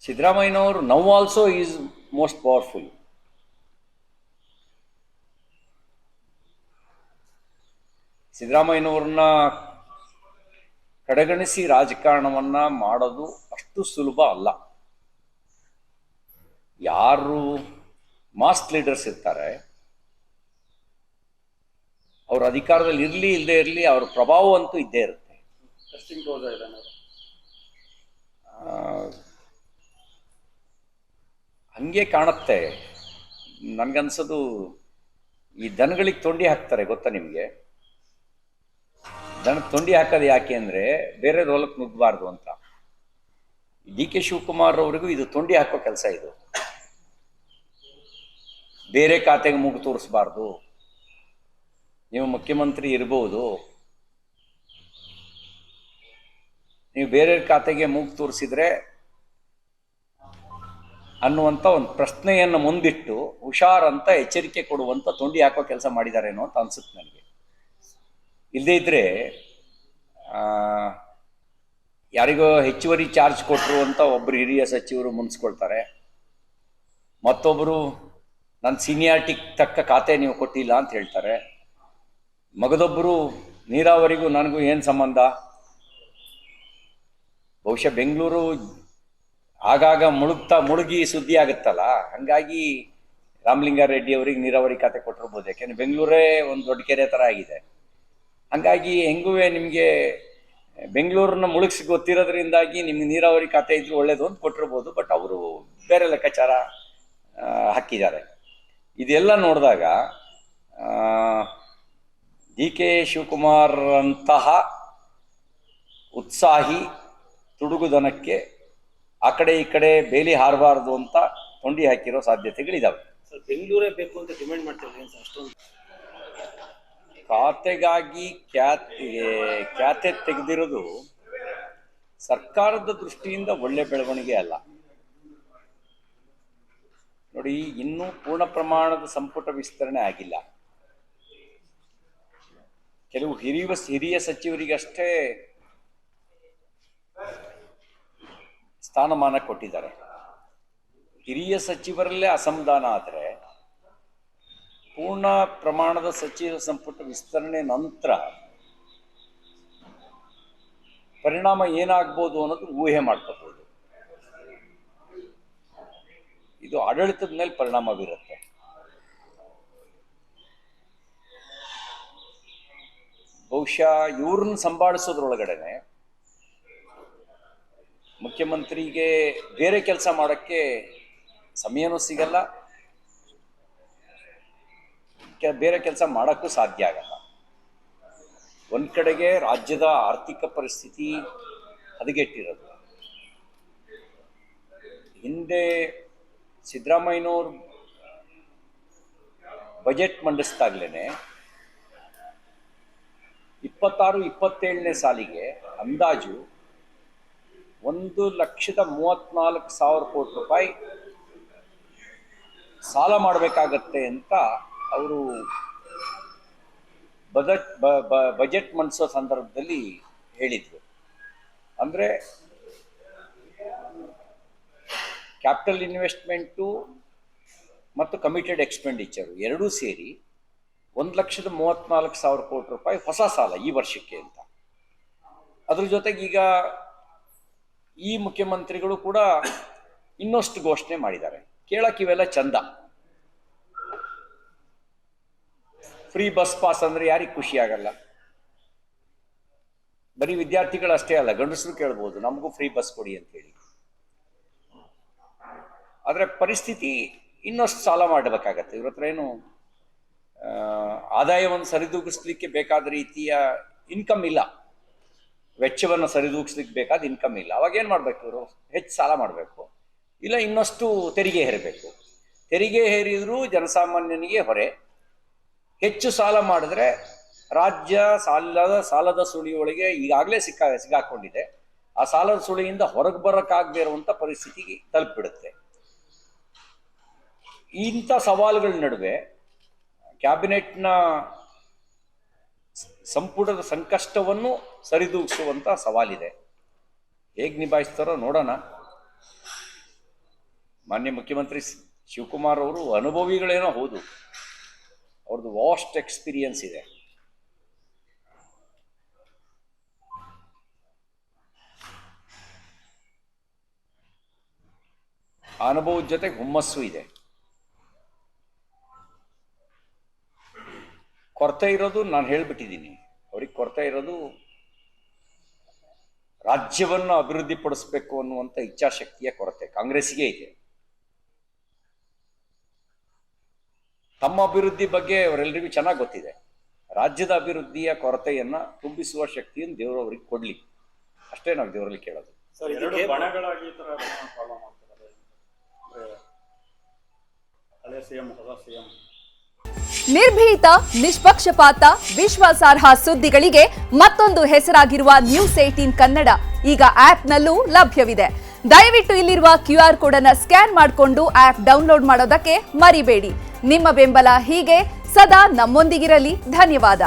ಸಿದ್ದರಾಮಯ್ಯನವರು now also is most powerful. ಸಿದ್ದರಾಮಯ್ಯನವ್ರನ್ನ ಕಡೆಗಣಿಸಿ ರಾಜಕಾರಣವನ್ನ ಮಾಡೋದು ಅಷ್ಟು ಸುಲಭ ಅಲ್ಲ. ಯಾರು ಮಾಸ್ ಲೀಡರ್ಸ್ ಇರ್ತಾರೆ, ಅವ್ರ ಅಧಿಕಾರದಲ್ಲಿ ಇರಲಿ ಇಲ್ಲದೆ ಇರಲಿ, ಅವ್ರ ಪ್ರಭಾವ ಅಂತೂ ಇದ್ದೇ ಇರುತ್ತೆ. ಹಂಗೆ ಕಾಣುತ್ತೆ. ನನ್ಗನ್ಸೋದು ಈ ದನಗಳಿಗೆ ತೊಂಡಿ ಹಾಕ್ತಾರೆ, ಗೊತ್ತಾ ನಿಮಗೆ? ದನಕ್ಕೆ ತೊಂಡಿ ಹಾಕೋದು ಯಾಕೆ ಅಂದರೆ ಬೇರೆ ಹೊಲಕ್ಕೆ ನುಗ್ಗಬಾರ್ದು ಅಂತ. ಡಿ ಕೆ ಶಿವಕುಮಾರ್ ಅವರಿಗೂ ಇದು ತೊಂಡಿ ಹಾಕೋ ಕೆಲಸ. ಇದು ಬೇರೆ ಖಾತೆಗೆ ಮೂಗು ತೋರಿಸ್ಬಾರ್ದು, ನೀವು ಮುಖ್ಯಮಂತ್ರಿ ಇರ್ಬೋದು, ನೀವು ಬೇರೆ ಖಾತೆಗೆ ಮೂಗು ತೋರಿಸಿದ್ರೆ ಅನ್ನುವಂಥ ಒಂದು ಪ್ರಶ್ನೆಯನ್ನು ಮುಂದಿಟ್ಟು ಹುಷಾರಂತ ಎಚ್ಚರಿಕೆ ಕೊಡುವಂಥ ತೊಂಡಿ ಹಾಕೋ ಕೆಲಸ ಮಾಡಿದಾರೇನೋ ಅಂತ ಅನ್ಸುತ್ತೆ ನನಗೆ. ಇಲ್ಲದೇ ಇದ್ರೆ ಯಾರಿಗೋ ಹೆಚ್ಚುವರಿ ಚಾರ್ಜ್ ಕೊಟ್ಟರು ಅಂತ ಒಬ್ಬರು ಹಿರಿಯ ಸಚಿವರು ಮುನ್ಸ್ಕೊಳ್ತಾರೆ, ಮತ್ತೊಬ್ಬರು ನನ್ನ ಸೀನಿಯಾರಿಟಿ ತಕ್ಕ ಖಾತೆ ನೀವು ಕೊಟ್ಟಿಲ್ಲ ಅಂತ ಹೇಳ್ತಾರೆ, ಮಗದೊಬ್ಬರು ನೀರಾವರಿಗೂ ನನಗೂ ಏನು ಸಂಬಂಧ. ಬಹುಶಃ ಬೆಂಗಳೂರು ಆಗಾಗ ಮುಳುಗಿ ಸುದ್ದಿ ಆಗುತ್ತಲ್ಲ, ಹಂಗಾಗಿ ರಾಮಲಿಂಗಾರೆಡ್ಡಿ ಅವರಿಗೆ ನೀರಾವರಿ ಖಾತೆ ಕೊಟ್ಟಿರ್ಬೋದು. ಯಾಕೆಂದ್ರೆ ಬೆಂಗಳೂರೇ ಒಂದು ದೊಡ್ಡ ಕೆರೆ ಥರ ಆಗಿದೆ. ಹಂಗಾಗಿ ಹೆಂಗೂ ನಿಮಗೆ ಬೆಂಗಳೂರನ್ನ ಮುಳುಗಿಸಿ ಗೊತ್ತಿರೋದ್ರಿಂದಾಗಿ ನಿಮ್ಗೆ ನೀರಾವರಿ ಖಾತೆ ಇದ್ರೂ ಒಳ್ಳೇದು ಅಂತ ಕೊಟ್ಟಿರ್ಬೋದು. ಬಟ್ ಅವರು ಬೇರೆ ಲೆಕ್ಕಾಚಾರ ಹಾಕಿದ್ದಾರೆ. ಇದೆಲ್ಲ ನೋಡಿದಾಗ ಡಿ ಕೆ ಶಿವಕುಮಾರ್ ಅಂತಹ ಉತ್ಸಾಹಿ ತುಡುಗುದನಕ್ಕೆ ಆ ಕಡೆ ಈ ಕಡೆ ಬೇಲಿ ಹಾರಬಾರ್ದು ಅಂತ ತೊಂಡಿ ಹಾಕಿರೋ ಸಾಧ್ಯತೆಗಳಿದಾವೆ. ಬೆಂಗಳೂರೇ ಬೇಕು ಅಂತ ಡಿಮ್ಯಾಂಡ್ ಮಾಡ್ತಿದ್ದಾರೆ ಅಷ್ಟೊಂದು. ಖಾತೆಗಾಗಿ ಖ್ಯಾತೆ ತೆಗೆದಿರೋದು ಸರ್ಕಾರದ ದೃಷ್ಟಿಯಿಂದ ಒಳ್ಳೆ ಬೆಳವಣಿಗೆ ಅಲ್ಲ. ನೋಡಿ, ಇನ್ನೂ ಪೂರ್ಣ ಪ್ರಮಾಣದ ಸಂಪುಟ ವಿಸ್ತರಣೆ ಆಗಿಲ್ಲ. ಕೆಲವು ಹಿರಿಯ ಸಚಿವರಿಗಷ್ಟೇ ಸ್ಥಾನಮಾನ ಕೊಟ್ಟಿದ್ದಾರೆ. ಹಿರಿಯ ಸಚಿವರಲ್ಲೇ ಅಸಮಾಧಾನ ಆದರೆ ಪೂರ್ಣ ಪ್ರಮಾಣದ ಸಚಿವ ಸಂಪುಟ ವಿಸ್ತರಣೆ ನಂತರ ಪರಿಣಾಮ ಏನಾಗ್ಬೋದು ಅನ್ನೋದು ಊಹೆ ಮಾಡ್ಕೋಬಹುದು. ಇದು ಆಡಳಿತದ ಮೇಲೆ ಪರಿಣಾಮ ಬೀರುತ್ತೆ. ಬಹುಶಃ ಇವ್ರನ್ನ ಸಂಭಾಳಿಸೋದ್ರೊಳಗಡೆನೆ ಮುಖ್ಯಮಂತ್ರಿಗೆ ಬೇರೆ ಕೆಲಸ ಮಾಡೋಕ್ಕೆ ಸಮಯನೂ ಸಿಗಲ್ಲ, ಬೇರೆ ಕೆಲಸ ಮಾಡೋಕ್ಕೂ ಸಾಧ್ಯ ಆಗಲ್ಲ. ಒಂದು ಕಡೆಗೆ ರಾಜ್ಯದ ಆರ್ಥಿಕ ಪರಿಸ್ಥಿತಿ ಹದಗೆಟ್ಟಿರೋದು. ಹಿಂದೆ ಸಿದ್ದರಾಮಯ್ಯನವ್ರು ಬಜೆಟ್ ಮಂಡಿಸಿದಾಗ್ಲೇ 26-27ನೇ ಸಾಲಿಗೆ ಅಂದಾಜು 1,34,000 ಕೋಟಿ ರೂಪಾಯಿ ಸಾಲ ಮಾಡಬೇಕಾಗತ್ತೆ ಅಂತ ಅವರು ಬಜೆಟ್ ಮಂಡಿಸೋ ಸಂದರ್ಭದಲ್ಲಿ ಹೇಳಿದ್ರು. ಅಂದರೆ ಕ್ಯಾಪಿಟಲ್ ಇನ್ವೆಸ್ಟ್ಮೆಂಟು ಮತ್ತು ಕಮಿಟೆಡ್ ಎಕ್ಸ್ಪೆಂಡಿಚರು ಎರಡೂ ಸೇರಿ 1,34,000 ಕೋಟಿ ರೂಪಾಯಿ ಹೊಸ ಸಾಲ ಈ ವರ್ಷಕ್ಕೆ ಅಂತ. ಅದ್ರ ಜೊತೆಗೆ ಈಗ ಈ ಮುಖ್ಯಮಂತ್ರಿಗಳು ಕೂಡ ಇನ್ನಷ್ಟು ಘೋಷಣೆ ಮಾಡಿದ್ದಾರೆ. ಕೇಳಕ್ಕೆ ಇವೆಲ್ಲ ಚಂದ. ಫ್ರೀ ಬಸ್ ಪಾಸ್ ಅಂದ್ರೆ ಯಾರಿಗೆ ಖುಷಿ ಆಗಲ್ಲ? ಬರೀ ವಿದ್ಯಾರ್ಥಿಗಳು ಅಷ್ಟೇ ಅಲ್ಲ, ಗಂಡಸರು ಕೇಳ್ಬೋದು ನಮಗೂ ಫ್ರೀ ಬಸ್ ಕೊಡಿ ಅಂತೇಳಿ. ಆದರೆ ಪರಿಸ್ಥಿತಿ ಇನ್ನಷ್ಟು ಸಾಲ ಮಾಡಬೇಕಾಗತ್ತೆ. ಇವ್ರ ಹತ್ರ ಏನು ಆದಾಯವನ್ನು ಸರಿದೂಗಿಸ್ಲಿಕ್ಕೆ ಬೇಕಾದ ರೀತಿಯ ಇನ್ಕಮ್ ಇಲ್ಲ, ವೆಚ್ಚವನ್ನು ಸರಿದೂಗಿಸ್ಲಿಕ್ಕೆ ಬೇಕಾದ ಇನ್ಕಮ್ ಇಲ್ಲ. ಅವಾಗ ಏನು ಮಾಡಬೇಕು? ಇವರು ಹೆಚ್ಚು ಸಾಲ ಮಾಡಬೇಕು, ಇಲ್ಲ ಇನ್ನಷ್ಟು ತೆರಿಗೆ ಹೇರಬೇಕು. ತೆರಿಗೆ ಹೇರಿದ್ರೂ ಜನಸಾಮಾನ್ಯನಿಗೆ ಹೊರೆ. ಹೆಚ್ಚು ಸಾಲ ಮಾಡಿದ್ರೆ ರಾಜ್ಯ ಸಾಲದ ಸುಳಿಯೊಳಗೆ ಈಗಾಗಲೇ ಸಿಗಾಕೊಂಡಿದೆ. ಆ ಸಾಲದ ಸುಳಿಯಿಂದ ಹೊರಗೆ ಬರೋಕ್ಕಾಗದೇ ಇರುವಂಥ ಪರಿಸ್ಥಿತಿಗೆ ತಲುಪಿಬಿಡುತ್ತೆ. ಇಂಥ ಸವಾಲುಗಳ ನಡುವೆ ಕ್ಯಾಬಿನೆಟ್ನ ಸಂಪುಟದ ಸಂಕಷ್ಟವನ್ನು ಸರಿದೂಗಿಸುವಂಥ ಸವಾಲಿದೆ. ಹೇಗೆ ನಿಭಾಯಿಸ್ತಾರೋ ನೋಡೋಣ. ಮಾನ್ಯ ಮುಖ್ಯಮಂತ್ರಿ ಶಿವಕುಮಾರ್ ಅವರು ಅನುಭವಿಗಳೇನೋ ಹೌದು, ಅವ್ರದ್ದು ವಾಸ್ಟ್ ಎಕ್ಸ್ಪೀರಿಯನ್ಸ್ ಇದೆ. ಆ ಅನುಭವದ ಜೊತೆಗೆ ಹುಮ್ಮಸ್ಸು ಇದೆ. ಕೊರತೆ ಇರೋದು ನಾನು ಹೇಳ್ಬಿಟ್ಟಿದ್ದೀನಿ, ಅವ್ರಿಗೆ ಕೊರತೆ ಇರೋದು ರಾಜ್ಯವನ್ನು ಅಭಿವೃದ್ಧಿಪಡಿಸಬೇಕು ಅನ್ನುವಂಥ ಇಚ್ಛಾಶಕ್ತಿಯ ಕೊರತೆ ಕಾಂಗ್ರೆಸ್ಸಿಗೆ ಇದೆ. ತಮ್ಮ ಅಭಿವೃದ್ಧಿ ಬಗ್ಗೆ ಅವರೆಲ್ಲರಿಗೂ ಚೆನ್ನಾಗಿ ಗೊತ್ತಿದೆ. ರಾಜ್ಯದ ಅಭಿವೃದ್ಧಿಯ ಕೊರತೆಯನ್ನು ತುಂಬಿಸುವ ಶಕ್ತಿಯನ್ನು ದೇವರು ಅವ್ರಿಗೆ ಕೊಡ್ಲಿ, ಅಷ್ಟೇ ನಾವು ದೇವರಲ್ಲಿ ಕೇಳೋದು. ಸರ್, ಎರಡು ಬಣಗಳಾಗಿ ಈ ಥರ ಫಾಲೋ ಮಾಡ್ತಾರೆ, ಹಳೆ ಸಿಎಂ ಹೊಸ ಸಿಎಂ. ನಿರ್ಭೀತ, ನಿಷ್ಪಕ್ಷಪಾತ, ವಿಶ್ವಾಸಾರ್ಹ ಸುದ್ದಿಗಳಿಗೆ ಮತ್ತೊಂದು ಹೆಸರಾಗಿರುವ News18 ಕನ್ನಡ ಈಗ ಆಪ್ನಲ್ಲೂ ಲಭ್ಯವಿದೆ. ದಯವಿಟ್ಟು ಇಲ್ಲಿರುವ QR ಕೋಡ್ ಅನ್ನು ಸ್ಕ್ಯಾನ್ ಮಾಡಿಕೊಂಡು ಆಪ್ ಡೌನ್ಲೋಡ್ ಮಾಡೋದಕ್ಕೆ ಮರಿಬೇಡಿ. ನಿಮ್ಮ ಬೆಂಬಲ ಹೀಗೆ ಸದಾ ನಮ್ಮೊಂದಿಗಿರಲಿ. ಧನ್ಯವಾದ.